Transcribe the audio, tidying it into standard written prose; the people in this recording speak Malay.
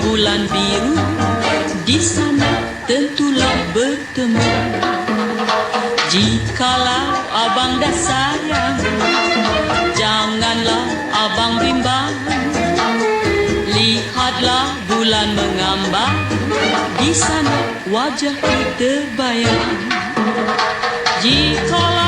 bulan biru, di sana tentulah bertemu. Jikalau abang dah sayang, janganlah abang bimbang. Lihatlah bulan mengambang, di sana wajahku terbayang. Jikalau